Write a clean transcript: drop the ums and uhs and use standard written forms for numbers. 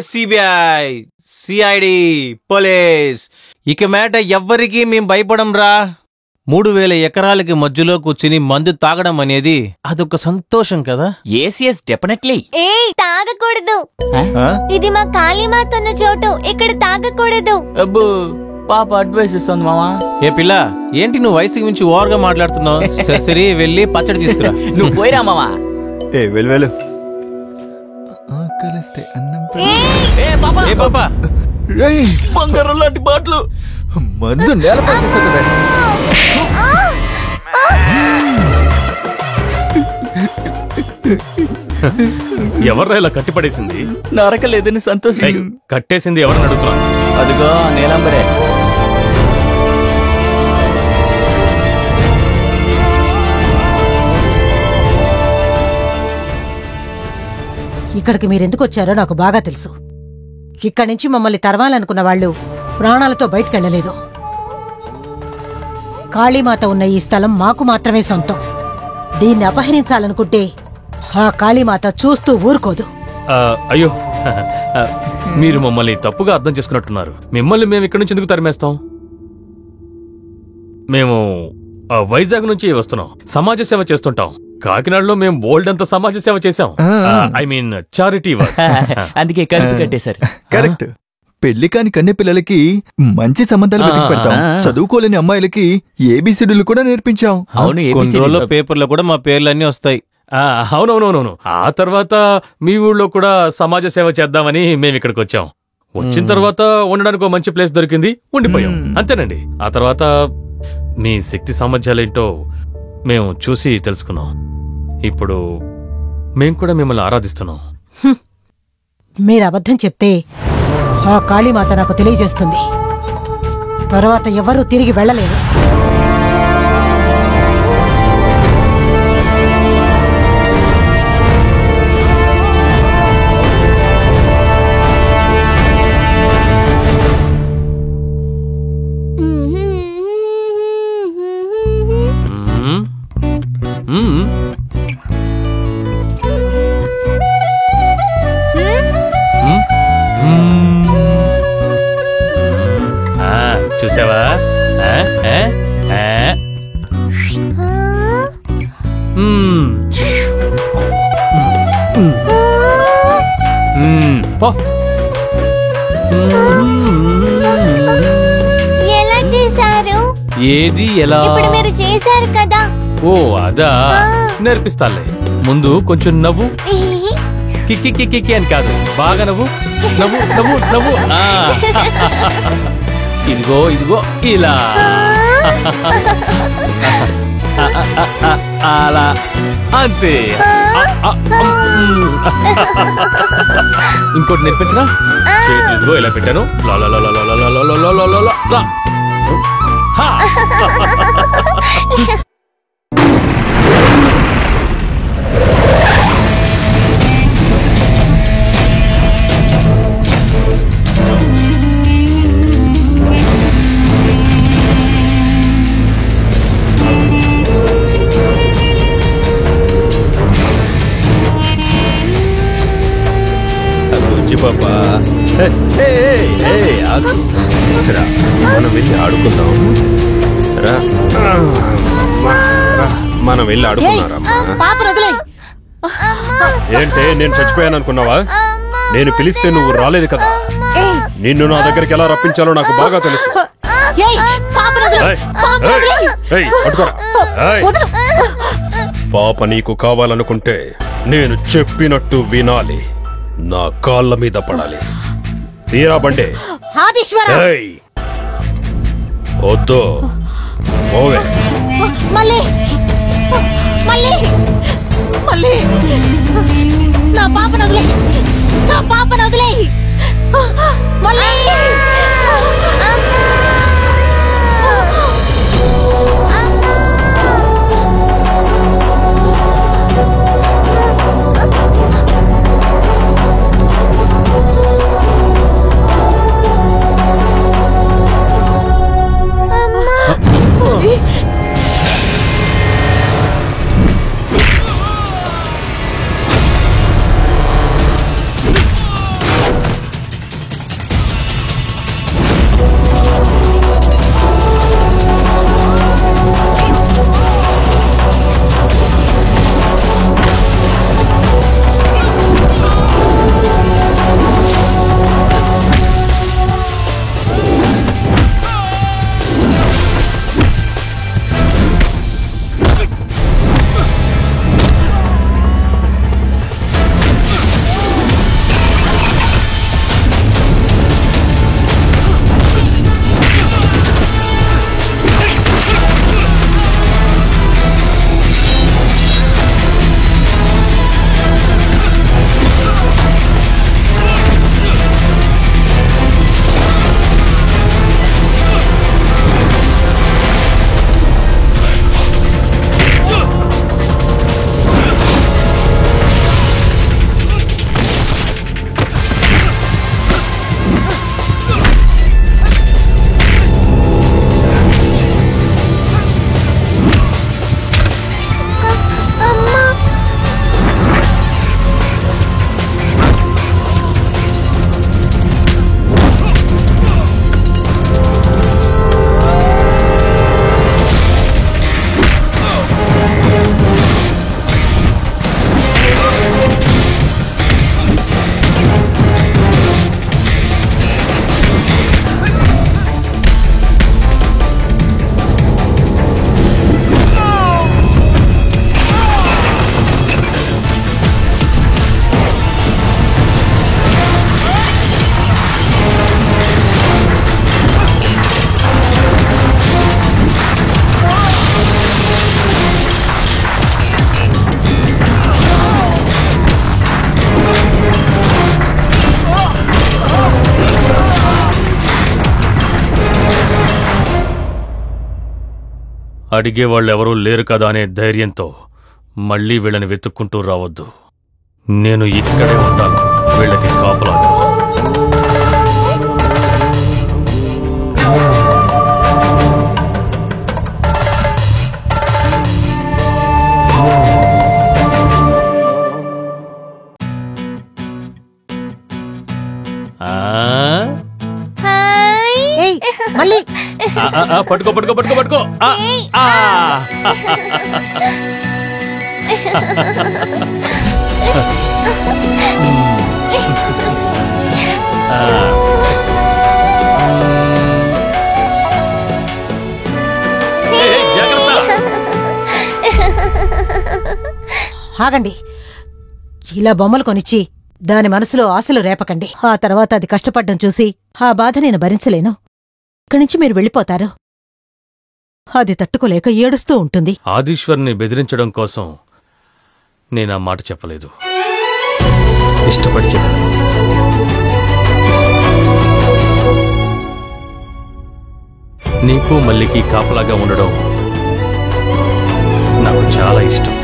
CBI, CID, police, ఇక మేట ఎవ్వరికీ మేం భయపడం రా. 3000 ఎకరాలకి మధ్యలో కూర్చుని మందు తాగడం అనేది అదొక సంతోషం కదా. yes definitely. తాగకూడదు, ఇది మా కాళీమాత ఉన్న చోటు, ఇక్కడ తాగకూడదు. అబ్బో పాప అడ్వైస్ ఇస్తుంది మామా. ఏ పిల్ల, ఏంటి నువ్వు వయసుకి మించి ఓవర్గా మాట్లాడుతున్నావు? సరే వెళ్ళి పచ్చడి తీసుకురా. నువ్వు పోయిరా మామా. వెళ్ళు. బంగారం లాంటి బాట్లు మందు నేలపై ఎవర్రా ఇలా కట్టిపడేసింది? నరకలేదని సంతోషించు. కట్టేసింది ఎవరిని అడుగుతున్నా? అదిగో నీలంబరే. ఇక్కడికి మీరెందుకు వచ్చారో నాకు బాగా తెలుసు. ఇక్కడి నుంచి మమ్మల్ని తరవాలనుకున్న వాళ్ళు ప్రాణాలతో బయటకెళ్లలేదు. కాళీమాత ఉన్న ఈ స్థలం మాకు మాత్రమే సొంతం. దీన్ని అపహరించాలనుకుంటే ఆ కాళీమాత చూస్తూ ఊరుకోదు. అయ్యో, మీరు మమ్మల్ని తప్పుగా అర్థం చేసుకున్నట్టున్నారు. మిమ్మల్ని మేము ఇక్కడి నుంచి ఎందుకు తరిమేస్తాం? మేము వైజాగ్ నుంచి వస్తున్నాం, సమాజ సేవ చేస్తుంటాం. కాకినాడలో మేము బోల్డ్ అంత సమాజ సేవ చేశాం. I mean charity work. అందుకే కలిపి కట్టేశారు. కరెక్ట్. పెళ్లి కాని కన్నె పిల్లలకి మంచి సంబంధాలు వెతికి పెడతాం. చదువుకోలేని అమ్మాయిలకి ఏబిసిడీలు కూడా నేర్పించాం. అవును, కొన్ని రోజుల్లో పేపర్లో కూడా మా పేర్లన్నీ వస్తాయి. అవునవునవునవును. ఆ తర్వాత మీ ఊళ్ళో కూడా సమాజ సేవ చేద్దామని మేము ఇక్కడికి వచ్చాం. వచ్చిన తర్వాత ఉండడానికి ఒక మంచి ప్లేస్ దొరికింది, ఉండిపోయాం. అంతేనండి. ఆ తర్వాత మీ శక్తి సామర్థ్యాలేంటో మేము చూసి తెలుసుకున్నాం. ఇప్పుడు మేం కూడా మిమ్మల్ని ఆరాధిస్తున్నాం. మీరు అబద్ధం చెప్తే ఆ కాళీమాత నాకు తెలియజేస్తుంది. తర్వాత ఎవరూ తిరిగి వెళ్ళలేరు. చూసావా? ఎలా చేశారు? ఏది ఎలా? ఇప్పుడు మీరు చేశారు కదా. ఓ అదా, నేర్పిస్తాలే. ముందు కొంచెం నవ్వు. కిక్కి కిక్కి అని కాదు, బాగా నవ్వు నవ్వు నవ్వు నవ్వు. ఇదిగో ఇదిగో ఇలా. అలా అంతే. ఇంకోటి నేర్పించరా? ఇదిగో ఇలా పెట్టాను. పాపా, మనం వెళ్ళి ఆడుకుందాం రా. మనం వెళ్ళి ఆడుకున్నారా? ఏంటే, నేను చచ్చిపోయాను అనుకున్నావా? నేను పిలిస్తే నువ్వు రాలేదు కదా. నిన్ను నా దగ్గరికి ఎలా రప్పించాలో నాకు బాగా తెలుసు. పాప నీకు కావాలనుకుంటే నేను చెప్పినట్టు వినాలి. నా కాళ్ళ మీద పడాలి. తీరా బండే. వద్దు, ఓవే. నా పాపను వదిలేయ్, నా పాపను వదిలేయ్. అడిగేవాళ్ళెవరూ లేరు కదా అనే ధైర్యంతో మళ్ళీ వీళ్ళని వెతుక్కుంటూ రావద్దు. నేను ఇక్కడే ఉంటాను వీళ్ళకి కాపలాగా. హాయ్. ఏయ్, మళ్ళీ పట్టుకో పట్టుకో పట్టుకో పట్టుకో. ఆగండి. ఇలా బొమ్మలు కొనిచ్చి దాని మనసులో ఆశలు రేపకండి. ఆ తర్వాత అది కష్టపడ్డం చూసి ఆ బాధ నేను భరించలేను. ఇక్కడి నుంచి మీరు వెళ్ళిపోతారు. అది తట్టుకోలేక ఏడుస్తూ ఉంటుంది. ఆదీశ్వర్ని బెదిరించడం కోసం నేనా మాట చెప్పలేదు, ఇష్టపడి చెప్పాను. నీకు మల్లికి కాపలాగా ఉండడం నాకు చాలా ఇష్టం.